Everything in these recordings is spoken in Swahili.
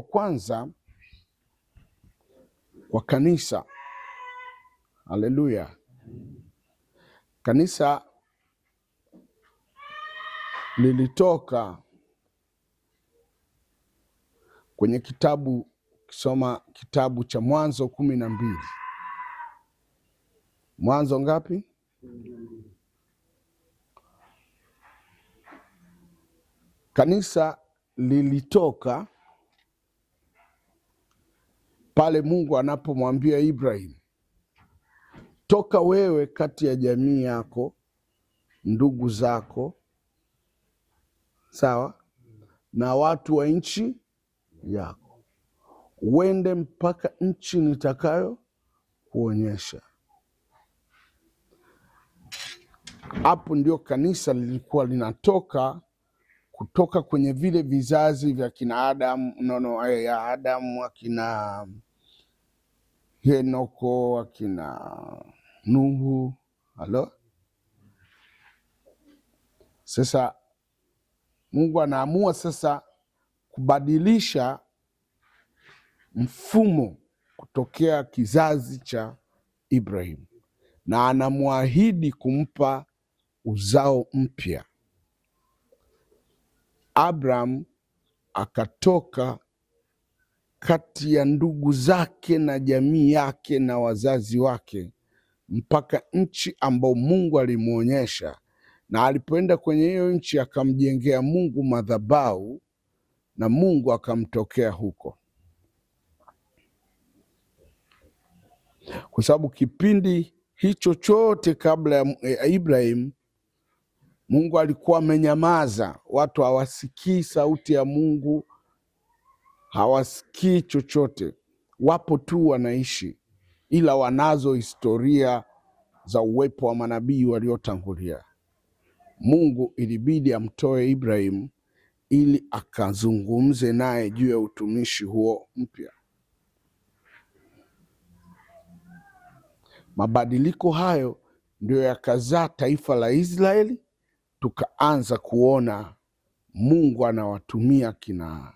Kwanza kwa kanisa. Haleluya. Kanisa lilitoka kwenye kitabu, kisoma kitabu cha Mwanzo 12. Mwanzo ngapi? Kanisa lilitoka pale Mungu anapomwambia Ibrahim, toka wewe kati ya jamii yako, ndugu zako, sawa, na watu wa nchi yako, uende mpaka nchi nitakayo kuonyesha. Hapo ndio kanisa lilikuwa linatoka, kutoka kwenye vile vizazi vya kina Adamu, akina Henoko, akina Nuhu. Halo? Sasa Mungu anaamua sasa kubadilisha mfumo kutokea kizazi cha Ibrahim, na anamwahidi kumpa uzao mpya. Abraham akatoka kati ya ndugu zake na jamii yake na wazazi wake mpaka nchi ambao Mungu alimuonyesha, na alipoenda kwenye hiyo nchi akamjengea Mungu madhabahu na Mungu akamtokea huko. Kwa sababu kipindi hicho chote kabla ya Ibrahim, Mungu alikuwa amenyamaza. Watu hawasikii sauti ya Mungu, hawasikii chochote. Wapo tu wanaishi, ila wanazo historia za uwepo wa manabii waliotangulia. Mungu ilibidi amtoe Ibrahim ili akazungumze naye juu ya utumishi huo mpya. Mabadiliko hayo ndio yakazaa taifa la Israeli. Tukaanza kuona Mungu anawatumia kina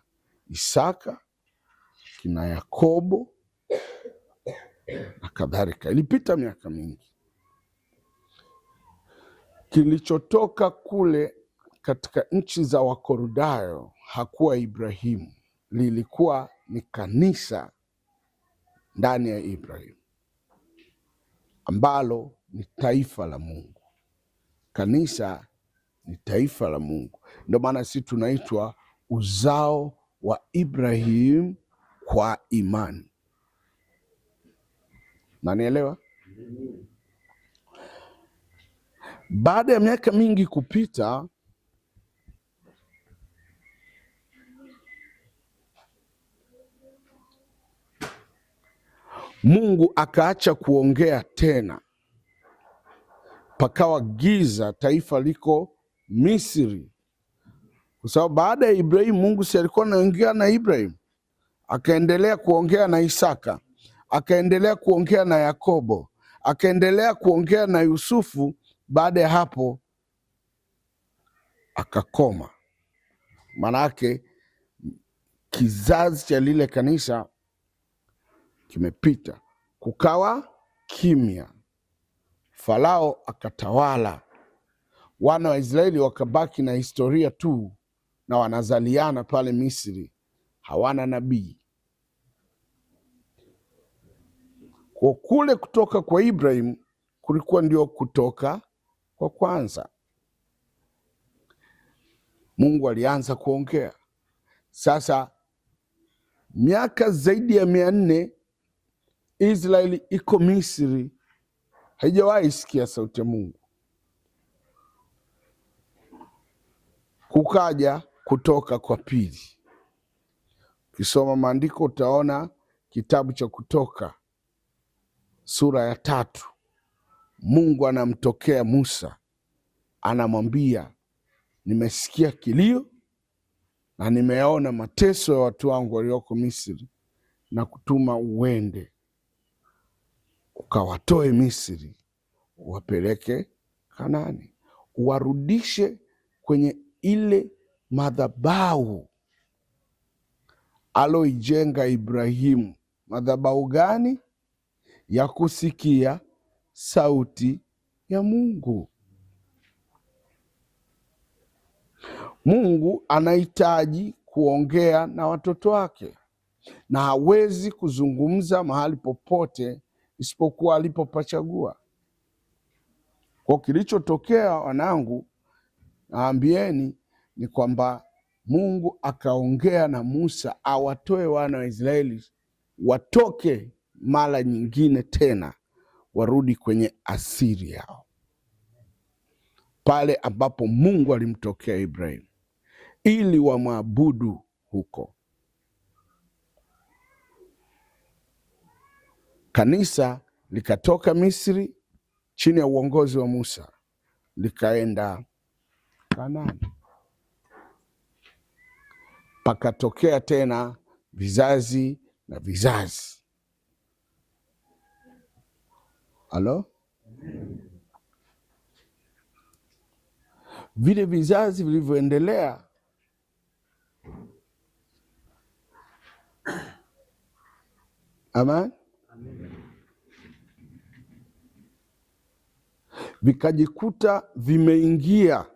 Isaka, kina Yakobo na kadhalika. Ilipita miaka mingi. Kilichotoka kule katika nchi za Wakordayo hakuwa Ibrahimu, lilikuwa ni kanisa ndani ya Ibrahimu, ambalo ni taifa la Mungu. Kanisa ni taifa la Mungu. Ndio maana sisi tunaitwa uzao wa Ibrahim kwa imani. Nanielewa? Baada ya miaka mingi kupita, Mungu akaacha kuongea tena, pakawa giza, taifa liko Misri. Kwa sababu baada ya Ibrahim, Mungu si alikuwa anaongea na Ibrahim, akaendelea kuongea na Isaka, akaendelea kuongea na Yakobo, akaendelea kuongea na Yusufu. Baada ya hapo akakoma. Manake kizazi cha lile kanisa kimepita, kukawa kimya. Farao akatawala, wana wa Israeli wakabaki na historia tu, na wanazaliana pale Misri, hawana nabii. Kwa kule kutoka kwa Ibrahim kulikuwa ndio kutoka kwa kwanza. Mungu alianza kuongea. Sasa miaka zaidi ya 400 Israeli iko Misri, haijawahi sikia sauti ya Mungu. Kukaja kutoka kwa pili. Ukisoma maandiko utaona kitabu cha Kutoka sura ya 3, Mungu anamtokea Musa, anamwambia, nimesikia kilio na nimeona mateso ya watu wangu walioko Misri, na kutuma uende ukawatoe Misri uwapeleke Kanaani, uwarudishe kwenye ile madhabahu aloijenga Ibrahimu. Madhabahu gani? Ya kusikia sauti ya Mungu. Mungu anahitaji kuongea na watoto wake, na hawezi kuzungumza mahali popote isipokuwa alipopachagua. Kwa kilichotokea, wanangu, naambieni ni kwamba Mungu akaongea na Musa awatoe wana wa Israeli watoke mara nyingine tena warudi kwenye asili yao, pale ambapo Mungu alimtokea Ibrahimu, ili wamwabudu huko. Kanisa likatoka Misri chini ya uongozi wa Musa, likaenda Kanaani. Pakatokea tena vizazi na vizazi. Halo? Vile vizazi vilivyoendelea, amen, vikajikuta vimeingia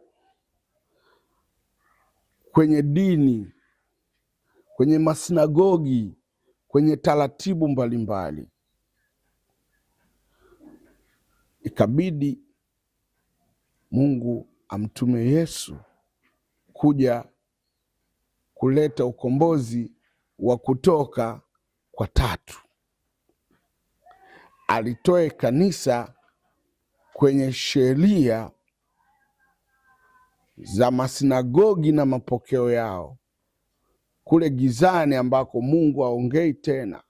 kwenye dini, kwenye masinagogi, kwenye taratibu mbalimbali. Ikabidi Mungu amtume Yesu kuja kuleta ukombozi wa kutoka kwa tatu. Alitoe kanisa kwenye sheria za masinagogi na mapokeo yao, kule gizani ambako Mungu haongei tena,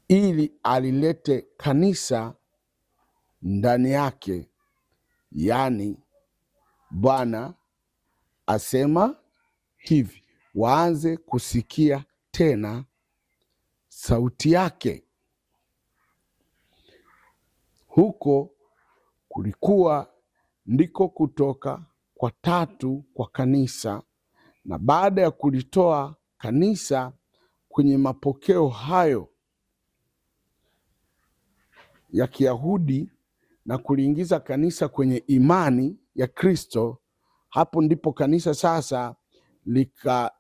ili alilete kanisa ndani yake. Yani, Bwana asema hivi, waanze kusikia tena sauti yake. Huko kulikuwa ndiko kutoka kwa tatu kwa kanisa, na baada ya kulitoa kanisa kwenye mapokeo hayo ya Kiyahudi na kuliingiza kanisa kwenye imani ya Kristo, hapo ndipo kanisa sasa likatakiwa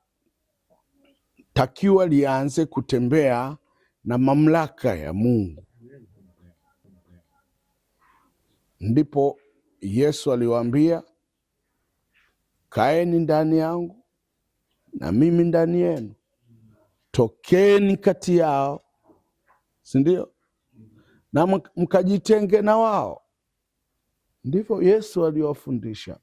lianze kutembea na mamlaka ya Mungu. Ndipo Yesu aliwaambia, kaeni ndani yangu na mimi ndani yenu, tokeni kati yao, si ndio, na mkajitenge na wao. Ndivyo Yesu aliwafundisha.